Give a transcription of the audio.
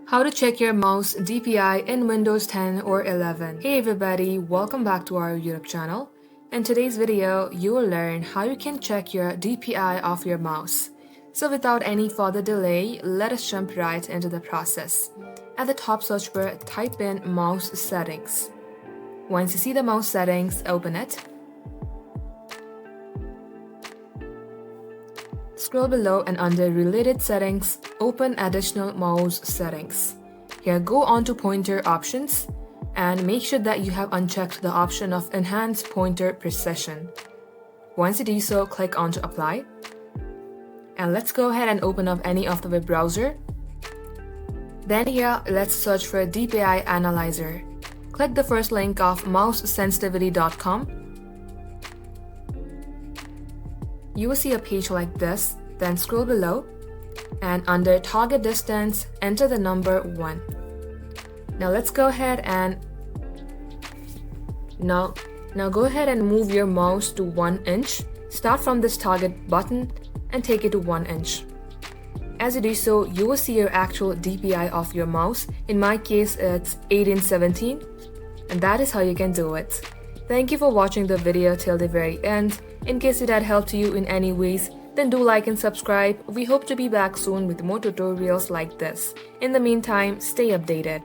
How to check your mouse DPI in Windows 10 or 11. Hey everybody, welcome back to our YouTube channel. In today's video, you will learn how you can check your DPI of your mouse. So without any further delay, let us jump right into the process. At the top search bar, type in mouse settings. Once you see the mouse settings, open it. Scroll below and under Related Settings, open Additional Mouse Settings. Here, go on to Pointer Options and make sure that you have unchecked the option of Enhance Pointer Precision. Once you do so, click on to Apply. And let's go ahead and open up any of the web browser. Then here, let's search for DPI Analyzer. Click the first link of mousesensitivity.com. You will see a page like this, then scroll below and under target distance, enter the number 1. Now let's go ahead and now go ahead and move your mouse to 1 inch. Start from this target button and take it to 1 inch. As you do so, you will see your actual DPI of your mouse. In my case, it's 1817, and that is how you can do it. Thank you for watching the video till the very end. In case it had helped you in any ways, then do like and subscribe. We hope to be back soon with more tutorials like this. In the meantime, stay updated.